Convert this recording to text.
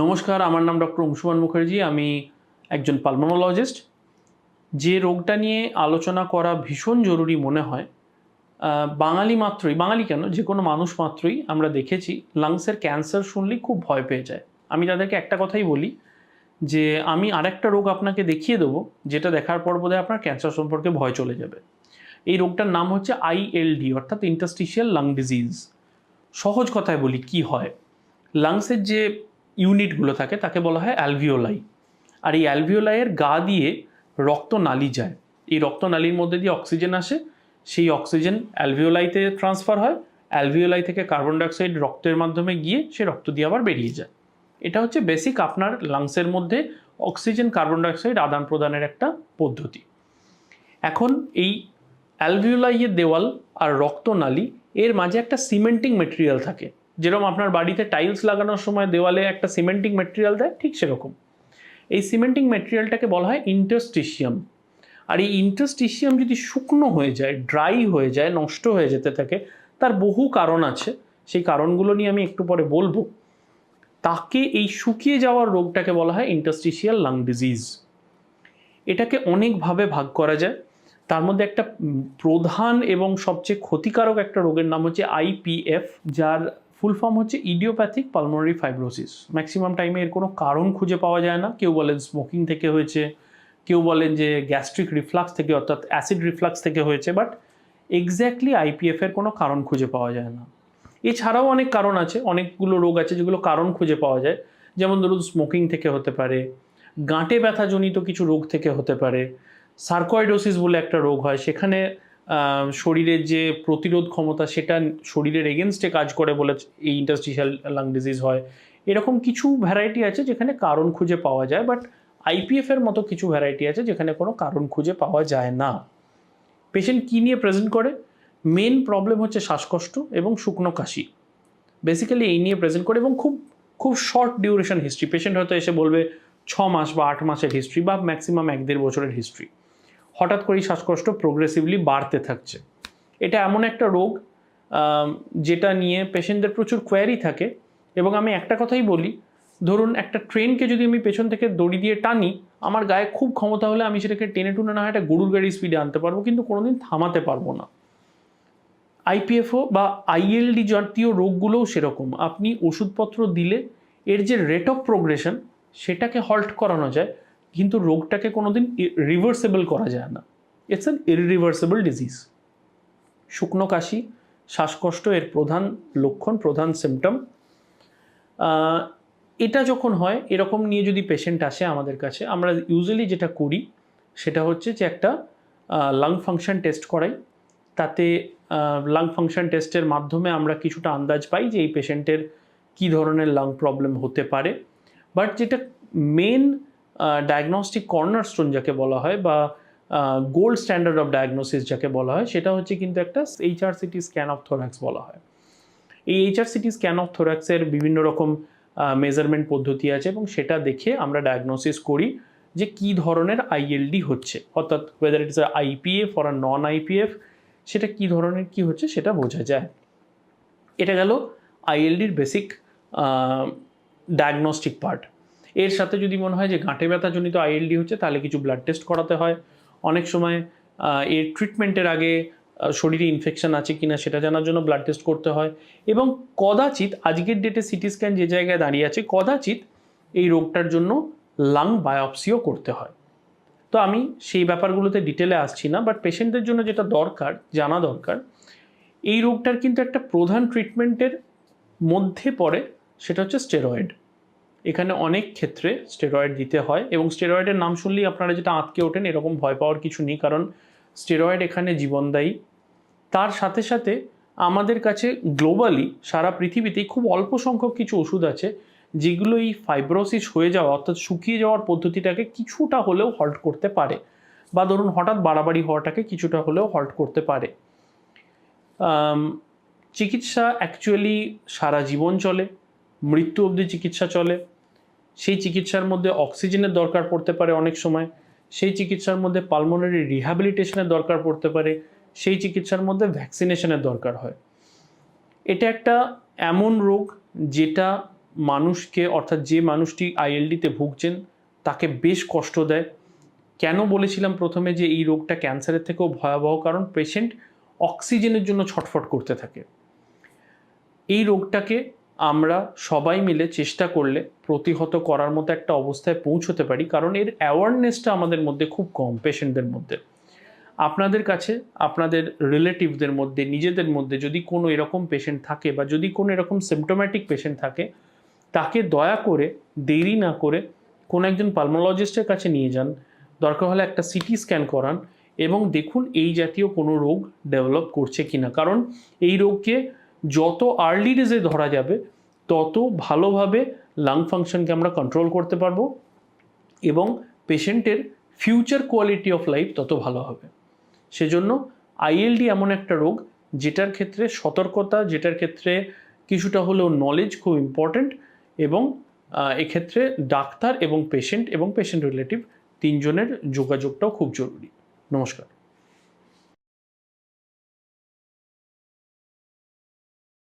নমস্কার, আমার নাম ডক্টর অংশুমান মুখার্জি। আমি একজন পালমোনোলজিস্ট। যে রোগটা নিয়ে আলোচনা করা ভীষণ জরুরি মনে হয়, বাঙালি মাত্রই, বাঙালি কেন, যে কোনো মানুষ মাত্রই আমরা দেখেছি লাংসের ক্যান্সার শুনলেই খুব ভয় পেয়ে যায়। আমি তাদেরকে একটা কথাই বলি যে আমি আরেকটা রোগ আপনাকে দেখিয়ে দেবো, যেটা দেখার পর বোধহয় আপনার ক্যান্সার সম্পর্কে ভয় চলে যাবে। এই রোগটার নাম হচ্ছে ILD, অর্থাৎ ইন্টারস্টিশিয়াল লাং ডিজিজ। সহজ কথায় বলি কি হয়, লাংসের যে ইউনিটগুলো থাকে তাকে বলা হয় অ্যালভিওলাই। আর এই অ্যালভিওলাইয়ের গা দিয়ে রক্তনালী যায়। এই রক্তনালীর মধ্যে দিয়ে অক্সিজেন আসে, সেই অক্সিজেন অ্যালভিওলাইতে ট্রান্সফার হয়, অ্যালভিওলাই থেকে কার্বন ডাইঅক্সাইড রক্তের মাধ্যমে গিয়ে সে রক্ত দিয়ে আবার বেরিয়ে যায়। এটা হচ্ছে বেসিক আপনার লাংসের মধ্যে অক্সিজেন কার্বন ডাইঅক্সাইড আদান প্রদানের একটা পদ্ধতি। এখন এই অ্যালভিওলাইয়ের দেওয়াল আর রক্তনালী এর মাঝে একটা সিমেন্টিং মেটেরিয়াল থাকে। যেরকম আপনার বাড়িতে টাইলস লাগানোর সময় দেওয়ালে একটা সিমেন্টিং মেটেরিয়াল দেয়, ঠিক সেরকম এই সিমেন্টিং মেটেরিয়ালটাকে বলা হয় ইন্টারস্টিশিয়াম। আর এই ইন্টারস্টিশিয়াম যদি শুকনো হয়ে যায়, ড্রাই হয়ে যায়, নষ্ট হয়ে যেতে থাকে, তার বহু কারণ আছে, সেই কারণগুলো নিয়ে আমি একটু পরে বলবো। তাকে এই শুকিয়ে যাওয়ার রোগটাকে বলা হয় ইন্টারস্টিশিয়াল লাং ডিজিজ। এটাকে অনেকভাবে ভাগ করা যায়। তার মধ্যে একটা প্রধান এবং সবচেয়ে ক্ষতিকারক একটা রোগের নাম হচ্ছে IPF, যার ফুল ফর্ম হচ্ছে ইডিওপ্যাথিক পালমোনারি ফাইব্রোসিস। ম্যাক্সিমাম টাইমে এর কোনো কারণ খুঁজে পাওয়া যায় না। কেউ বলেন স্মোকিং থেকে হয়েছে, কেউ বলেন যে গ্যাস্ট্রিক রিফ্লাক্স থেকে অর্থাৎ অ্যাসিড রিফ্লাক্স থেকে হয়েছে, বাট এক্স্যাক্টলি IPF এর কোনো কারণ খুঁজে পাওয়া যায় না। এছাড়াও অনেক কারণ আছে, অনেকগুলো রোগ আছে যেগুলো কারণ খুঁজে পাওয়া যায়। যেমন ধরুন স্মোকিং থেকে হতে পারে, গাঁটে ব্যথাজনিত কিছু রোগ থেকে হতে পারে, সার্কয়েডোসিস বলে একটা রোগ হয়, সেখানে শরীরের যে প্রতিরোধ ক্ষমতা সেটা শরীরের এগেনস্টে কাজ করে বলে এই ইন্টারস্টিশিয়াল লাং ডিজিজ হয়। এরকম কিছু ভ্যারাইটি আছে যেখানে কারণ খুঁজে পাওয়া যায়, বাট IPF এর মতো কিছু ভ্যারাইটি আছে যেখানে কোনো কারণ খুঁজে পাওয়া যায় না। পেশেন্ট কী নিয়ে প্রেজেন্ট করে? মেন প্রবলেম হচ্ছে শ্বাসকষ্ট এবং শুকনো কাশি। বেসিক্যালি এই নিয়ে প্রেজেন্ট করে এবং খুব খুব শর্ট ডিউরেশন হিস্ট্রি। পেশেন্ট হয়তো এসে বলবে 6 মাস বা 8 মাসের হিস্ট্রি বা ম্যাক্সিমাম 1-1.5 বছরের হিস্ট্রি। হঠাৎ করেই শ্বাসকষ্ট প্রোগ্রেসিভলি বাড়তে থাকছে। এটা এমন একটা রোগ যেটা নিয়ে পেশেন্টদের প্রচুর কোয়ারি থাকে। এবং আমি একটা কথাই বলি, ধরুন একটা ট্রেনকে যদি আমি পেছন থেকে দড়ি দিয়ে টানি, আমার গায়ে খুব ক্ষমতা হলে আমি সেটাকে টেনে টুনে না হয় একটা গরুর গাড়ির স্পিডে আনতে পারবো, কিন্তু কোনোদিন থামাতে পারবো না। IPFO বা ILD জাতীয় রোগগুলোও সেরকম। আপনি ওষুধপত্র দিলে এর যে রেট অফ প্রোগ্রেশন সেটাকে হল্ট করানো যায়, কিন্তু রোগটাকে কোনোদিন রিভার্সেবল করা যায় না। It's an irreversible disease. শুকনো কাশি, শ্বাসকষ্ট এর প্রধান লক্ষণ, প্রধান সিমটম। এটা যখন হয়, এরকম নিয়ে যদি পেশেন্ট আসে আমাদের কাছে, আমরা ইউজুয়ালি যেটা করি সেটা হচ্ছে যে একটা লাং ফাংশন টেস্ট করাই। তাতে লাং ফাংশন টেস্টের মাধ্যমে আমরা কিছুটা আন্দাজ পাই যে এই পেশেন্টের কী ধরনের লাং প্রবলেম হতে পারে। বাট যেটা মেন ডায়াগনস্টিক কর্নারস্টোন যাকে বলা হয় বা গোল্ড স্ট্যান্ডার্ড অফ ডায়াগনোসিস যাকে বলা হয়, সেটা হচ্ছে কিন্তু একটা HRCT স্ক্যান অফ থোরাক্স বলা হয়। এই HRCT স্ক্যান অফ থোরাক্সের বিভিন্ন রকম মেজারমেন্ট পদ্ধতি আছে এবং সেটা দেখে আমরা ডায়াগনোসিস করি যে কী ধরনের ILD হচ্ছে, অর্থাৎ weather it is IPF or non IPF, সেটা কী ধরনের কী হচ্ছে সেটা বোঝা যায়। এটা গেল ILDর বেসিক ডায়াগনস্টিক পার্ট। এর সাথে যদি মনে হয় যে গাঁটে ব্যথাজনিত ILD হচ্ছে, তাহলে কিছু ব্লাড টেস্ট করাতে হয়। অনেক সময় এর ট্রিটমেন্টের আগে শরীরে ইনফেকশন আছে কিনা সেটা জানার জন্য ব্লাড টেস্ট করতে হয়। এবং কদাচিৎ, আজকের ডেটে সিটি স্ক্যান যে জায়গায় দাঁড়িয়ে আছে, কদাচিৎ এই রোগটার জন্য লাং বায়োপসিও করতে হয়। তো আমি সেই ব্যাপারগুলোতে ডিটেলে আসছি না, বাট পেশেন্টদের জন্য যেটা দরকার, জানা দরকার, এই রোগটার কিন্তু একটা প্রধান ট্রিটমেন্টের মধ্যে পড়ে, সেটা হচ্ছে স্টেরয়েড। এখানে অনেক ক্ষেত্রে স্টেরয়েড দিতে হয় এবং স্টেরয়েডের নাম শুনলেই আপনারা যেটা আঁতকে ওঠেন, এরকম ভয় পাওয়ার কিছু নেই, কারণ স্টেরয়েড এখানে জীবনদায়ী। তার সাথে সাথে আমাদের কাছে গ্লোবালি সারা পৃথিবীতেই খুব অল্প সংখ্যক কিছু ওষুধ আছে যেগুলো এই ফাইব্রোসিস হয়ে যাওয়া অর্থাৎ শুকিয়ে যাওয়ার পদ্ধতিটাকে কিছুটা হলেও হল্ট করতে পারে, বা ধরুন হঠাৎ বাড়াবাড়ি হওয়াটাকে কিছুটা হলেও হল্ট করতে পারে। চিকিৎসা অ্যাকচুয়ালি সারা জীবন চলে, মৃত্যু অবধি চিকিৎসা চলে। সেই চিকিৎসার মধ্যে অক্সিজেনের দরকার পড়তে পারে অনেক সময়, সেই চিকিৎসার মধ্যে পালমোনারি রিহ্যাবিলিটেশনের দরকার পড়তে পারে, সেই চিকিৎসার মধ্যে ভ্যাকসিনেশনের দরকার হয়। এটা একটা এমন রোগ যেটা মানুষকে, অর্থাৎ যে মানুষটি আইএলডিতে ভুগছেন তাকে বেশ কষ্ট দেয়। কেন বলেছিলাম প্রথমে যে এই রোগটা ক্যান্সারের থেকেও ভয়াবহ, কারণ পেশেন্ট অক্সিজেনের জন্য ছটফট করতে থাকে। এই রোগটাকে আমরা সবাই মিলে চেষ্টা করলে প্রতিহত করার মতো একটা অবস্থায় পৌঁছতে পারি, কারণ এর অ্যাওয়ারনেসটা আমাদের মধ্যে খুব কম, পেশেন্টদের মধ্যে। আপনাদের কাছে, আপনাদের রিলেটিভদের মধ্যে, নিজেদের মধ্যে যদি কোনো এরকম পেশেন্ট থাকে বা যদি কোনো এরকম সিমটোম্যাটিক পেশেন্ট থাকে, তাকে দয়া করে দেরি না করে কোনো একজন পালমোলজিস্টের কাছে নিয়ে যান। দরকার হলে একটা সিটি স্ক্যান করান এবং দেখুন এই জাতীয় কোনো রোগ ডেভেলপ করছে কিনা, কারণ এই রোগকে যত আর্লি ডেজে ধরা যাবে তত ভালোভাবে লাং ফাংশনকে আমরা কন্ট্রোল করতে পারবো এবং পেশেন্টের ফিউচার কোয়ালিটি অফ লাইফ তত ভালো হবে। সেজন্য আইএলডি এমন একটা রোগ যেটার ক্ষেত্রে সতর্কতা, যেটার ক্ষেত্রে কিছুটা হলেও নলেজ খুব ইম্পর্ট্যান্ট, এবং এক্ষেত্রে ডাক্তার এবং পেশেন্ট রিলেটিভ তিনজনের যোগাযোগটাও খুব জরুরি। নমস্কার।